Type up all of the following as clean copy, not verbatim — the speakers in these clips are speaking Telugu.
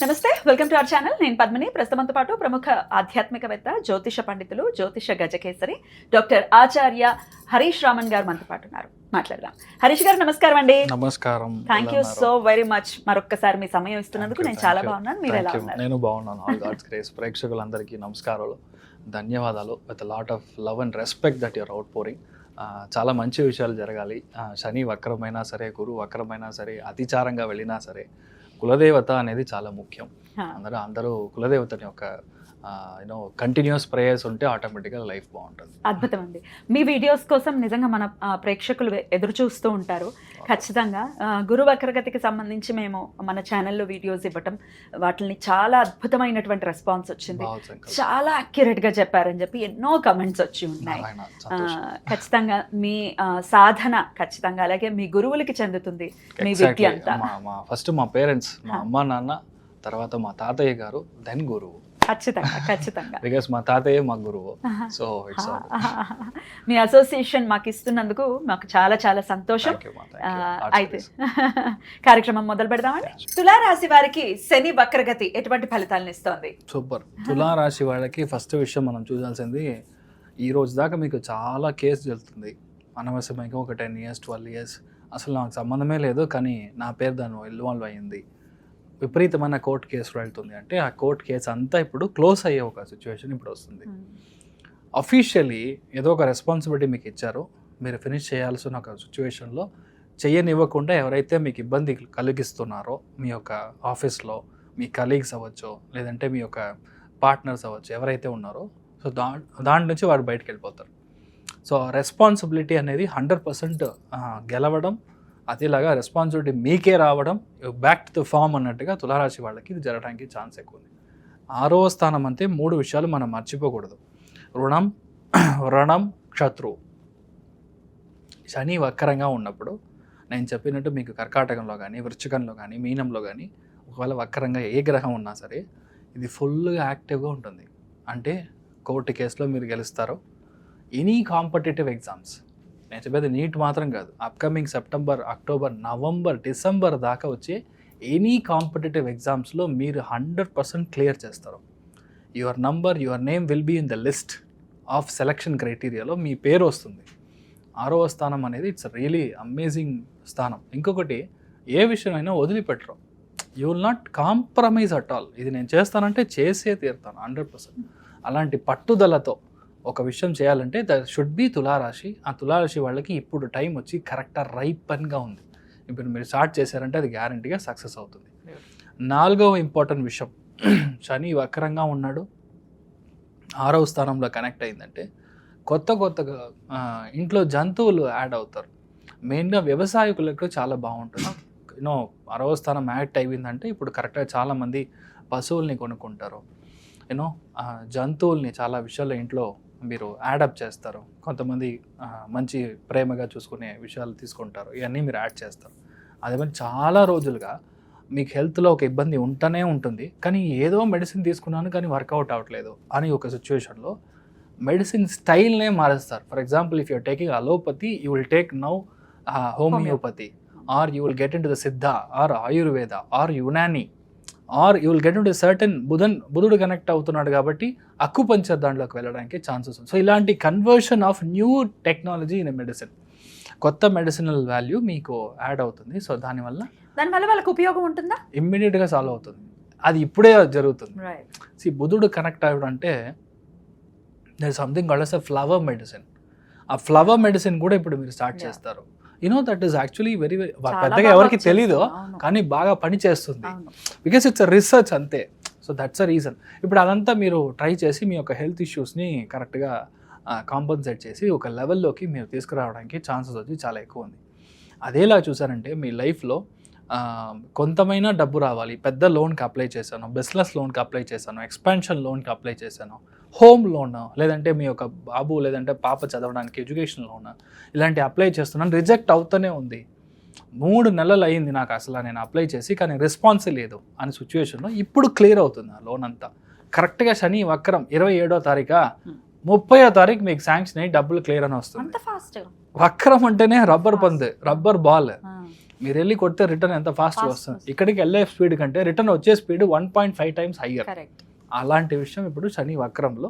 నమస్తే, వెల్కమ్ టు అవర్ ఛానల్. నేను పద్మిని. ప్రస్తుతంతో పాటు ప్రముఖ ఆధ్యాత్మికవేత్త, జ్యోతిష పండితులు, జ్యోతిష గజకేసరి డాక్టర్ ఆచార్య హరీష్ రామన్ గారు మనతో పాటు ఉన్నారు. మాట్లాడదాం. హరీష్ గారు నమస్కారం అండి. నమస్కారం. Thank you so very much. మరొక్కసారి మీ సమయం ఇస్తున్నందుకు నేను చాలా బాగున్నాను. మీరు ఎలా ఉన్నారు? నేను బాగున్నాను. All God's grace. ప్రేక్షకులందరికీ నమస్కారాలు, ధన్యవాదాలు. With lot of love and respect that your outpouring. చాలా మంచి విషయాలు జరగాలి. శని వక్రమైనా సరే, గురు వక్రమైనా సరే, అతిచారంగా వెళ్ళినా సరే, కులదేవత అనేది చాలా ముఖ్యం. అందరూ కులదేవతని ఒక కంటిన్యూస్ ప్రేయర్స్ ఉంటే ఆటోమేటిక్గా లైఫ్ బాగుంటుంది. అద్భుతం అండి. మీ వీడియోస్ కోసం నిజంగా మన ప్రేక్షకులు ఎదురు చూస్తూ ఉంటారు. ఖచ్చితంగా గురు వక్రగతికి సంబంధించి మేము మన ఛానల్లో వీడియోస్ ఇవ్వటం, వాటిని చాలా అద్భుతమైనటువంటి రెస్పాన్స్ వచ్చింది. చాలా అక్యురేట్ గా చెప్పారని చెప్పి ఎన్నో కమెంట్స్ వచ్చి ఉన్నాయి. ఖచ్చితంగా మీ సాధన ఖచ్చితంగా అలాగే మీ గురువులకి చెందుతుంది మీ విద్య అంతా. ఫస్ట్ మా పేరెంట్స్, మా అమ్మ నాన్న, తర్వాత మా తాతయ్య గారు, దెన్ గురువు. ఖచ్చితంగా బికాస్ మా తాతయ్య మా గురువు. సో ఇట్స్ మీ అసోసియేషన్ మాకు ఇస్తున్నందుకు మాకు చాలా చాలా సంతోషం. అయితే కార్యక్రమం మొదలు పెడదామండి. తులారాశి వారికి శని వక్రగతి ఎటువంటి ఫలితాలను ఇస్తోంది? సూపర్. తులారాశి వాళ్ళకి ఫస్ట్ విషయం మనం చూడాల్సింది, ఈ రోజు దాకా మీకు చాలా కేసు జరుగుతుంది అనవసరంగా. ఒక 10 years 12 years అసలు నాకు సంబంధమే లేదు, కానీ నా పేరు దాన్ని ఇన్వాల్వ్ అయ్యింది. విపరీతమైన కోర్టు కేసు వెళ్తుంది అంటే ఆ కోర్టు కేసు అంతా ఇప్పుడు క్లోజ్ అయ్యే ఒక సిచ్యువేషన్ ఇప్పుడు వస్తుంది. అఫీషియలీ ఏదో ఒక రెస్పాన్సిబిలిటీ మీకు ఇచ్చారో, మీరు ఫినిష్ చేయాల్సిన ఒక సిచ్యువేషన్లో చెయ్యనివ్వకుండా ఎవరైతే మీకు ఇబ్బంది కలిగిస్తున్నారో, మీ యొక్క ఆఫీస్లో మీ కలీగ్స్ అవ్వచ్చు, లేదంటే మీ యొక్క పార్ట్నర్స్ అవ్వచ్చు, ఎవరైతే ఉన్నారో, సో దాని నుంచి వాడు బయటకు వెళ్ళిపోతారు. సో రెస్పాన్సిబిలిటీ అనేది 100% గెలవడం, అదేలాగా రెస్పాన్సిబిలిటీ మీకే రావడం, బ్యాక్ టు ద ఫామ్ అన్నట్టుగా తులారాశి వాళ్ళకి ఇది జరగడానికి ఛాన్స్ ఎక్కువ ఉంది. 6వ స్థానం అంటే 3 విషయాలు మనం మర్చిపోకూడదు. రుణం, శత్రువు. శని వక్రంగా ఉన్నప్పుడు నేను చెప్పినట్టు మీకు కర్కాటకంలో కానీ, వృశ్చికంలో కానీ, మీనంలో కానీ ఒకవేళ వక్రంగా ఏ గ్రహం ఉన్నా సరే ఇది ఫుల్గా యాక్టివ్గా ఉంటుంది. అంటే కోర్టు కేసులో మీరు గెలుస్తారో, ఎనీ కాంపిటేటివ్ ఎగ్జామ్స్, నేను చెప్పేది నీట్ మాత్రం కాదు, upcoming September, October, November, December దాకా వచ్చే ఎనీ కాంపిటేటివ్ ఎగ్జామ్స్లో మీరు 100% క్లియర్ చేస్తారు. Your number, your name will be in the list of selection క్రైటీరియాలో మీ పేరు వస్తుంది. 6వ స్థానం అనేది ఇట్స్ రియలీ అమేజింగ్ స్థానం. ఇంకొకటి, ఏ విషయమైనా వదిలిపెట్టరు. You will not compromise at all. ఇది నేను చేస్తానంటే చేసే తీరుతాను 100%. అలాంటి పట్టుదలతో ఒక విషయం చేయాలంటే దట్ షుడ్ బి తులారాశి. ఆ తులారాశి వాళ్ళకి ఇప్పుడు టైం వచ్చి కరెక్ట్గా రైపన్గా ఉంది. ఇప్పుడు మీరు స్టార్ట్ చేశారంటే అది గ్యారంటీగా సక్సెస్ అవుతుంది. 4వ ఇంపార్టెంట్ విషయం, శని వక్రంగా ఉన్నాడు, 6వ స్థానంలో కనెక్ట్ అయిందంటే కొత్తగా ఇంట్లో జంతువులు యాడ్ అవుతారు. మెయిన్గా వ్యవసాయకులకు చాలా బాగుంటుంది. 6వ స్థానం యాక్ట్ అయిందంటే ఇప్పుడు కరెక్ట్గా చాలామంది పశువుల్ని కొనుక్కుంటారు. జంతువుల్ని చాలా విషయాల్లో ఇంట్లో మీరు యాడప్ చేస్తారు. కొంతమంది మంచి ప్రేమగా చూసుకునే విషయాలు తీసుకుంటారు. ఇవన్నీ మీరు యాడ్ చేస్తారు. అదే చాలా రోజులుగా మీకు హెల్త్లో ఒక ఇబ్బంది ఉంటూనే ఉంటుంది, కానీ ఏదో మెడిసిన్ తీసుకున్నాను కానీ వర్కౌట్ అవ్వట్లేదు అని ఒక సిచ్యువేషన్లో మెడిసిన్ స్టైల్నే మారుస్తారు. For example, if you're taking allopathy, you will take now homeopathy, or you will get in to the Siddha, or Ayurveda, or Unani, or you will get in to certain బుధుడు కనెక్ట్ అవుతున్నాడు కాబట్టి అక్యుపంక్చర్ దాంట్లోకి వెళ్ళడానికి ఛాన్సెస్ ఉంది. సో ఇలాంటి conversion of new technology in medicine, కొత్త మెడిసినల్ వాల్యూ మీకు యాడ్ అవుతుంది. సో దానివల్ల వాళ్ళకి ఉపయోగం ఉంటుందా? ఇమ్మీడియట్గా సాల్వ్ అవుతుంది. అది ఇప్పుడే జరుగుతుంది. బుధుడు కనెక్ట్ అవ్వడం అంటే there something called as a flower medicine. ఆ ఫ్లవర్ మెడిసిన్ కూడా ఇప్పుడు మీరు స్టార్ట్ చేస్తారు. దట్ ఈస్ యాక్చువల్లీ వెరీ పెద్దగా ఎవరికి తెలీదు, కానీ బాగా పని చేస్తుంది. బికాస్ ఇట్స్ రీసెర్చ్ అంతే. So that's a reason. ఇప్పుడు అదంతా మీరు ట్రై చేసి మీ యొక్క హెల్త్ ఇష్యూస్ని కరెక్ట్గా కాంపన్సేట్ చేసి ఒక లెవెల్లోకి మీరు తీసుకురావడానికి ఛాన్సెస్ వచ్చి చాలా ఎక్కువ ఉంది. అదేలా చూసారంటే మీ లైఫ్లో కొంతమైనా డబ్బు రావాలి. పెద్ద లోన్కి అప్లై చేశాను, బిజినెస్ లోన్కి అప్లై చేశాను, ఎక్స్పాన్షన్ లోన్కి అప్లై చేశాను, హోమ్ లోన్, లేదంటే మీ యొక్క బాబు లేదంటే పాప చదవడానికి ఎడ్యుకేషన్ లోన్, ఇలాంటి అప్లై చేస్తున్నాను, రిజెక్ట్ అవుతూనే ఉంది. 3 నెలలు అయ్యింది నాకు అసలు నేను అప్లై చేసి, కానీ రెస్పాన్స్ లేదు అనే సిచ్యువేషన్లో ఇప్పుడు క్లియర్ అవుతుంది ఆ లోన్ అంతా. కరెక్ట్గా శని వక్రం 27వ తారీఖు 30వ తారీఖు మీకు శాంక్షన్ అయ్యి డబ్బులు క్లియర్ అని వస్తుంది. వక్రం అంటేనే రబ్బర్ పంద్, రబ్బర్ బాల్. మీరు వెళ్ళి కొడితే రిటర్న్ ఎంత ఫాస్ట్గా Fast వస్తుంది, వస్తుంది. ఇక్కడికి వెళ్ళే స్పీడ్ కంటే రిటర్న్ వచ్చే స్పీడ్ 1.5 times హయ్యర్. కరెక్ట్. అలాంటి విషయం ఇప్పుడు శని వక్రంలో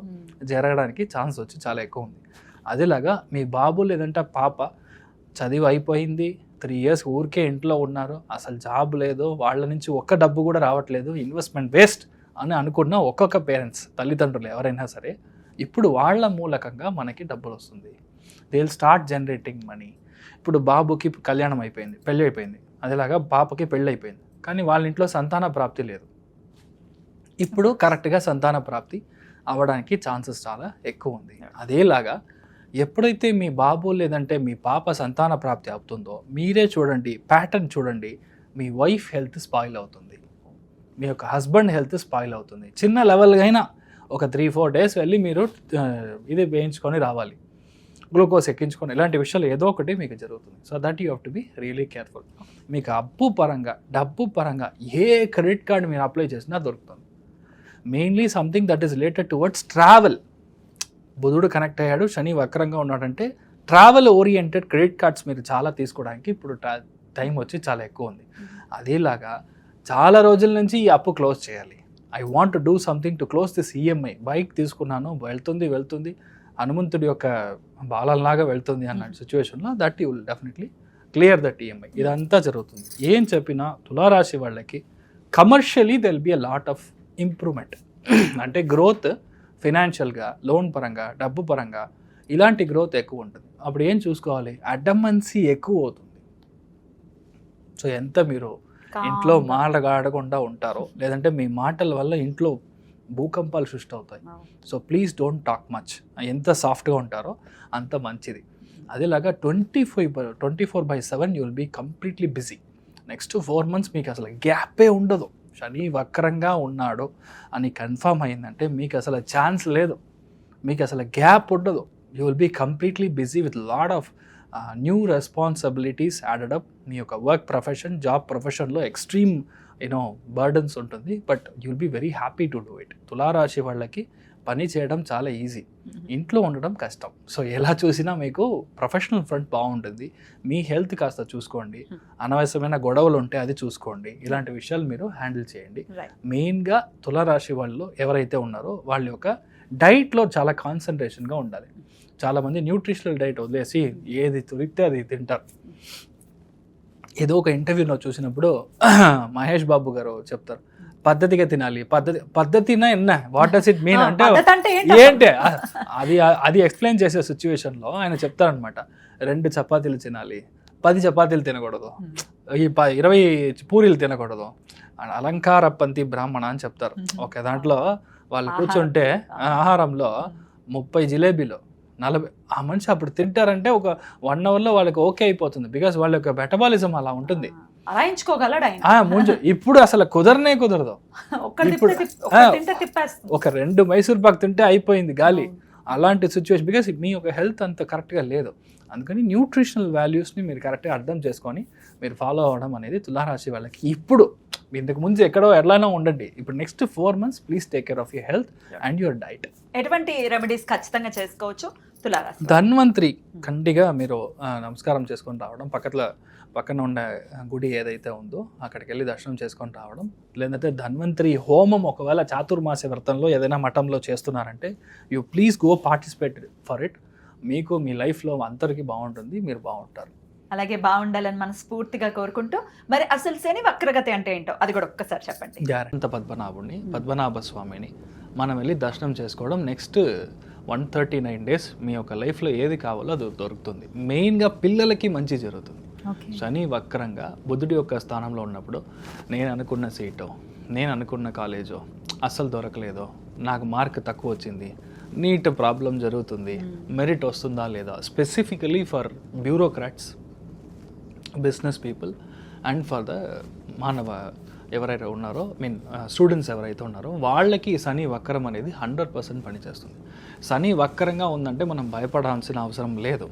జరగడానికి ఛాన్స్ వచ్చి చాలా ఎక్కువ ఉంది. అదేలాగా మీ బాబు లేదంటే పాప చదివి అయిపోయింది, 3 years ఊరికే ఇంట్లో ఉన్నారు, అసలు జాబ్ లేదు, వాళ్ళ నుంచి ఒక్క డబ్బు కూడా రావట్లేదు, ఇన్వెస్ట్మెంట్ వేస్ట్ అని అనుకున్న ఒక్కొక్క పేరెంట్స్ తల్లిదండ్రులు ఎవరైనా సరే ఇప్పుడు వాళ్ళ మూలకంగా మనకి డబ్బులు వస్తుంది. They will start generating money. ఇప్పుడు బాబుకి కళ్యాణం అయిపోయింది, పెళ్ళి అయిపోయింది, అదేలాగా పాపకి పెళ్ళి అయిపోయింది, కానీ వాళ్ళ ఇంట్లో సంతాన ప్రాప్తి లేదు. ఇప్పుడు కరెక్ట్గా సంతాన ప్రాప్తి అవ్వడానికి ఛాన్సెస్ చాలా ఎక్కువ ఉంది. అదేలాగా ఎప్పుడైతే మీ బాబు లేదంటే మీ పాప సంతాన ప్రాప్తి అవుతుందో మీరే చూడండి, ప్యాటర్న్ చూడండి, మీ వైఫ్ హెల్త్ స్పాయిల్ అవుతుంది, మీ యొక్క హస్బెండ్ హెల్త్ స్పాయిల్ అవుతుంది. చిన్న లెవెల్గా అయినా ఒక 3-4 days వెళ్ళి మీరు ఇది వేయించుకొని రావాలి, గ్లూకోజ్ ఎక్కించుకొని, ఇలాంటి విషయాలు ఏదో ఒకటి మీకు జరుగుతుంది. So that you have to be really careful. మీకు అప్పు పరంగా, డబ్బు పరంగా ఏ క్రెడిట్ కార్డ్ మీరు అప్లై చేసినా దొరుకుతుంది. Mainly something that is related towards travel. బుధుడు కనెక్ట్ అయ్యాడు, శని వక్రంగా ఉన్నాడంటే ట్రావెల్ ఓరియంటెడ్ క్రెడిట్ కార్డ్స్ మీరు చాలా తీసుకోవడానికి ఇప్పుడు టైం వచ్చి చాలా ఎక్కువ ఉంది. అదేలాగా చాలా రోజుల నుంచి ఈ అప్పు క్లోజ్ చేయాలి. I want to do something to close this EMI. Bike తీసుకున్నాను, వెళ్తుంది హనుమంతుడి యొక్క బాలల్లాగా వెళ్తుంది అన్న సిచ్యువేషన్లో that you will definitely clear that EMI. ఇదంతా జరుగుతుంది. ఏం చెప్పినా తులారాశి వాళ్ళకి commercially there'll be a lot of improvement. అంటే గ్రోత్ ఫినాన్షియల్గా, లోన్ పరంగా, డబ్బు పరంగా ఇలాంటి గ్రోత్ ఎక్కువ ఉంటుంది. అప్పుడు ఏం చూసుకోవాలి, అడ్డమన్సీ ఎక్కువ అవుతుంది. సో ఎంత మీరు ఇంట్లో మాట్లాడకుండా ఉంటారో, లేదంటే మీ మాటల వల్ల ఇంట్లో భూకంపాలు సృష్టి అవుతాయి. So please don't talk much. ఎంత సాఫ్ట్గా ఉంటారో అంత మంచిది. అదేలాగా 24/7 you will be completely busy. Next 4 months మీకు అసలు గ్యాపే ఉండదు. శని వక్రంగా ఉన్నాడు అని కన్ఫర్మ్ అయిందంటే మీకు అసలు ఛాన్స్ లేదు, మీకు అసలు గ్యాప్ ఉండదు. You will be completely busy with lot of new responsibilities added up. మీ యొక్క వర్క్ ప్రొఫెషన్, జాబ్ ప్రొఫెషన్లో ఎక్స్ట్రీమ్ బర్డన్స్ ఉంటుంది, but you will be very happy to do it. తులారాశి వాళ్ళకి పని చేయడం చాలా ఈజీ, ఇంట్లో ఉండడం కష్టం. సో ఎలా చూసినా మీకు ప్రొఫెషనల్ ఫ్రంట్ బాగుంటుంది. మీ హెల్త్ కాస్త చూసుకోండి, అనవసరమైన గొడవలు ఉంటే అది చూసుకోండి. ఇలాంటి విషయాలు మీరు హ్యాండిల్ చేయండి. మెయిన్గా తులారాశి వాళ్ళు ఎవరైతే ఉన్నారో వాళ్ళ యొక్క డైట్లో చాలా కాన్సన్ట్రేషన్గా ఉండాలి. చాలామంది న్యూట్రిషనల్ డైట్ వదిలేసి ఏది దొరికితే అది తింటారు. ఏదో ఒక ఇంటర్వ్యూలో చూసినప్పుడు మహేష్ బాబు గారు చెప్తారు, పద్ధతిగా తినాలి. పద్ధతినా ఎన్న వాట్ డస్ ఇట్ మీన్ అంటే ఏంటి అది ఎక్స్ప్లెయిన్ చేసే సిచ్యువేషన్లో ఆయన చెప్తారనమాట, 2 చపాతీలు తినాలి, 10 చపాతీలు తినకూడదు, 20 పూరీలు తినకూడదు, అలంకార పంతి బ్రాహ్మణ అని చెప్తారు. ఓకే, దాంట్లో వాళ్ళు కూర్చుంటే ఆహారంలో 30 జిలేబీలు, 40 ఆ మనిషి అప్పుడు తింటారంటే ఒక 1 hourలో వాళ్ళకి ఓకే అయిపోతుంది. బికాస్ వాళ్ళ యొక్క మెటబాలిజం అలా ఉంటుంది. ముందు ఇప్పుడు అసలు కుదరదు. ఇప్పుడు ఒక 2 మైసూర్ పాక్ తింటే అయిపోయింది గాలి. అలాంటి సిచ్యువేషన్, బికాస్ మీ యొక్క హెల్త్ అంత కరెక్ట్గా లేదు. అందుకని న్యూట్రిషనల్ వాల్యూస్ని మీరు కరెక్ట్గా అర్థం చేసుకొని మీరు ఫాలో అవ్వడం అనేది తులారాశి వాళ్ళకి ఇప్పుడు, ఇంతకు ముందు ఎక్కడో ఎలానో ఉండండి, ఇప్పుడు next 4 months please take care of your health and your diet. ఎటువంటి రెమెడీస్ ఖచ్చితంగా చేసుకోవచ్చు తులారాశి? ధన్వంతరి కంటిగా మీరు నమస్కారం చేసుకొని రావడం, పక్కన ఉన్న గుడి ఏదైతే ఉందో అక్కడికి వెళ్ళి దర్శనం చేసుకొని రావడం, లేదంటే ధన్వంతరి హోమం ఒకవేళ చాతుర్మాస వ్రతంలో ఏదైనా మఠంలో చేస్తున్నారంటే you please go participate for it. మీకు మీ లైఫ్లో అందరికీ బాగుంటుంది, మీరు బాగుంటారు. అలాగే బాగుండాలని మనస్ఫూర్తిగా కోరుకుంటూ, మరి అసలు శని వక్రగతి అంటే ఏంటో అది కూడా ఒక్కసారి చెప్పండి. గ్యారంత పద్మనాభ స్వామిని మనం వెళ్ళి దర్శనం చేసుకోవడం. నెక్స్ట్ 139 days మీ యొక్క లైఫ్లో ఏది కావాలో అది దొరుకుతుంది. మెయిన్గా పిల్లలకి మంచి జరుగుతుంది. శని వక్రంగా బుధుడి యొక్క స్థానంలో ఉన్నప్పుడు నేను అనుకున్న సీటో, నేను అనుకున్న కాలేజో అస్సలు దొరకలేదో, నాకు మార్క్ తక్కువ వచ్చింది, నీట్ ప్రాబ్లం జరుగుతుంది, మెరిట్ వస్తుందా లేదా, specifically for bureaucrats, business people and for the మానవ ఎవరైతే ఉన్నారో స్టూడెంట్స్ ఎవరైతే ఉన్నారో వాళ్ళకి శని వక్రం అనేది 100% పనిచేస్తుంది. శని వక్రంగా ఉందంటే మనం భయపడాల్సిన అవసరం లేదు.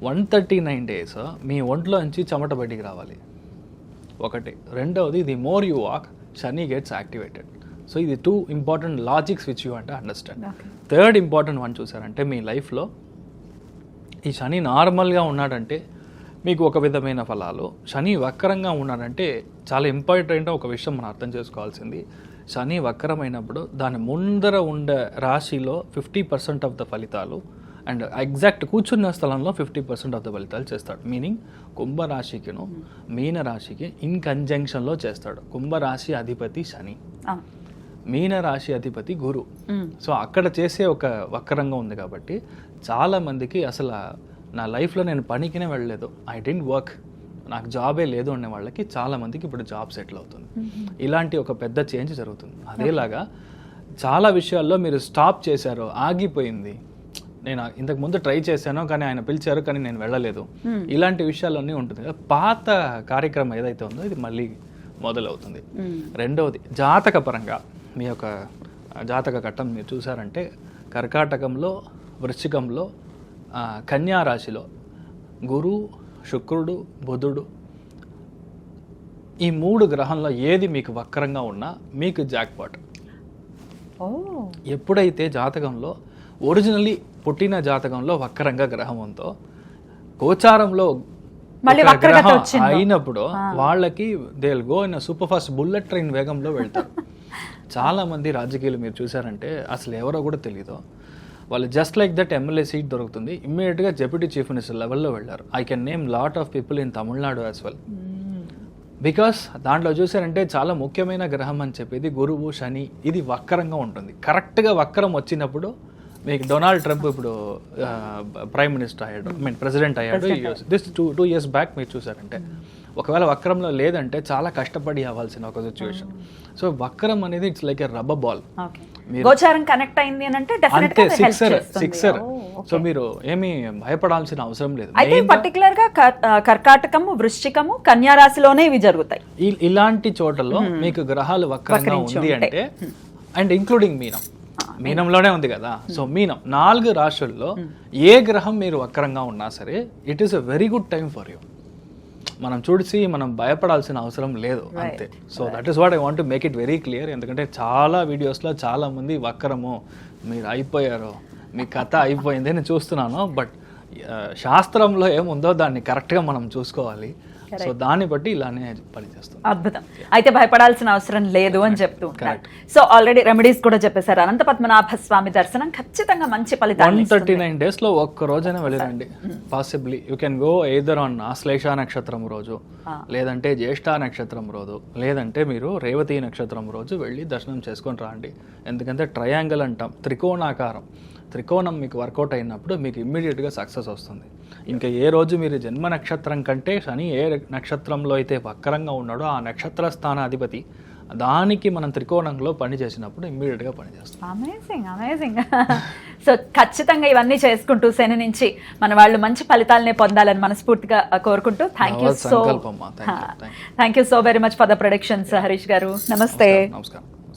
139 days మీ ఒంట్లో నుంచి చెమట బయటికి రావాలి ఒకటి. రెండవది, the more you walk Shani gets activated. So ఇది 2 important లాజిక్స్ విచ్ యూ అంటే అండర్స్టాండ్. థర్డ్ ఇంపార్టెంట్ వన్ చూసారంటే మీ లైఫ్లో ఈ శని నార్మల్గా ఉన్నాడంటే మీకు ఒక విధమైన ఫలాలు. శని వక్రంగా ఉన్నాడంటే చాలా ఇంపార్టెంట్ ఒక విషయం మనం అర్థం చేసుకోవాల్సింది. శని వక్రమైనప్పుడు దాని ముందర ఉండే రాశిలో 50% ఆఫ్ ద ఫలితాలు అండ్ ఎగ్జాక్ట్ కూర్చున్న స్థలంలో 50% ఆఫ్ ద ఫలితాలు చేస్తాడు. మీనింగ్ కుంభరాశికిను మీన రాశికి ఇన్ కంజంక్షన్లో చేస్తాడు. కుంభరాశి అధిపతి శని, మీన రాశి అధిపతి గురు. సో అక్కడ చేసే ఒక వక్రంగా ఉంది కాబట్టి చాలా మందికి అసలు నా లైఫ్లో నేను పనికినే వెళ్ళలేదు, ఐ డెంట్ వర్క్, నాకు జాబే లేదు అనే వాళ్ళకి చాలా మందికి ఇప్పుడు జాబ్ సెటిల్ అవుతుంది. ఇలాంటి ఒక పెద్ద చేంజ్ జరుగుతుంది. అదేలాగా చాలా విషయాల్లో మీరు స్టాప్ చేశారు, ఆగిపోయింది, నేను ఇంతకు ముందు ట్రై చేశాను కానీ ఆయన పిలిచారు కానీ నేను వెళ్ళలేదు, ఇలాంటి విషయాలన్నీ ఉంటుంది కదా. పాత కార్యక్రమం ఏదైతే ఉందో ఇది మళ్ళీ మొదలవుతుంది. రెండవది జాతక పరంగా మీ యొక్క జాతక ఘట్టం మీరు చూసారంటే కర్కాటకంలో, వృశ్చికంలో, కన్యా రాశిలో గురు, శుక్రుడు, బుధుడు, ఈ 3 గ్రహంలో ఏది మీకు వక్రంగా ఉన్నా మీకు జాక్పాట్. ఎప్పుడైతే జాతకంలో ఒరిజినల్లీ పుట్టిన జాతకంలో వక్రంగా గ్రహం ఉందో గోచారంలో గ్రహం అయినప్పుడు వాళ్ళకి they will go in super fast bullet train వేగంలో వెళ్తారు. చాలా మంది రాజకీయాలు మీరు చూసారంటే అసలు ఎవరో కూడా తెలియదు, వాళ్ళు just like that MLA seat దొరుకుతుంది, ఇమ్మీడియట్గా డెప్యూటీ చీఫ్ మినిస్టర్ లెవెల్లో వెళ్ళారు. I can name lot of people in Tamil Nadu as well. Because దాంట్లో చూసారంటే చాలా ముఖ్యమైన గ్రహం అని చెప్పేది గురువు, శని, ఇది వక్రంగా ఉంటుంది. కరెక్ట్గా వక్రం వచ్చినప్పుడు మీకు డొనాల్డ్ ట్రంప్ ఇప్పుడు ప్రైమ్ మినిస్టర్ అయ్యాడు, ప్రెసిడెంట్ అయ్యాడు. దిస్ టూ ఇయర్స్ బ్యాక్ మీరు చూసారంటే ఒకవేళ వక్రంలో లేదంటే చాలా కష్టపడి అవ్వాల్సిన ఒక సిచ్యువేషన్. సో వక్రం అనేది it's like a rubber ball. గోచారం కనెక్ట్ అయింది అంటే అంతే, సిక్సర్. సో మీరు ఏమీ భయపడాల్సిన అవసరం లేదు. అయితే పర్టికులర్ గా కర్కాటకము, వృశ్చికము, కన్యా రాశిలోనే ఇవి జరుగుతాయి. ఇలాంటి చోటల్లో మీకు గ్రహాలు వక్రంగా ఉంది అంటే, అండ్ ఇంక్లూడింగ్ మీనంలోనే ఉంది కదా. సో మీనం 4 రాశుల్లో ఏ గ్రహం మీరు వక్రంగా ఉన్నా సరే it is a very good time for you. మనం చూసి మనం భయపడాల్సిన అవసరం లేదు అంతే. So that is what I want to make it very clear. ఎందుకంటే చాలా వీడియోస్లో చాలా మంది వక్రము, మీరు అయిపోయారు, మీ కథ అయిపోయింది అని చూస్తున్నాను. బట్ శాస్త్రంలో ఏముందో దాన్ని కరెక్ట్గా మనం చూసుకోవాలి. సో దాన్ని బట్టి ఇలానే పనిచేస్తుంది. అద్భుతం. అయితే భయపడాల్సిన అవసరం లేదు అని చెప్తూ ఉంటారు. సో ఆల్రెడీ రెమెడీస్ కూడా చెప్పేశారు. అనంత పద్మనాభ స్వామి దర్శనం ఖచ్చితంగా మంచి ఫలితాలు. 139 days లో ఒక్క రోజైనా వెళ్ళండి. Possibly you can go either on Ashlesha నక్షత్రం రోజు, లేదంటే జ్యేష్ఠ నక్షత్రం రోజు, లేదంటే మీరు రేవతి నక్షత్రం రోజు వెళ్ళి దర్శనం చేసుకొని రండి. ఎందుకంటే ట్రయాంగిల్ అంటాం, త్రికోణాకారం. త్రికోణం మీకు వర్కౌట్ అయినప్పుడు మీకు ఇమ్మీడియట్గా సక్సెస్ వస్తుంది. ఇంకా ఏ రోజు మీరు జన్మ నక్షత్రం కంటే శని ఏ నక్షత్రంలో అయితే వక్రంగా ఉన్నాడో ఆ నక్షత్ర స్థానాధిపతి దానికి మనం త్రికోణంలో పని చేసినప్పుడు ఇమ్మీడియట్గా పనిచేస్తాం. అమేజింగ్. సో ఖచ్చితంగా ఇవన్నీ చేసుకుంటూ శని నుంచి మన వాళ్ళు మంచి ఫలితాలనే పొందాలని మనస్ఫూర్తిగా కోరుకుంటూ thank you so very much for the productions Harish గారు. నమస్తే. నమస్కారం.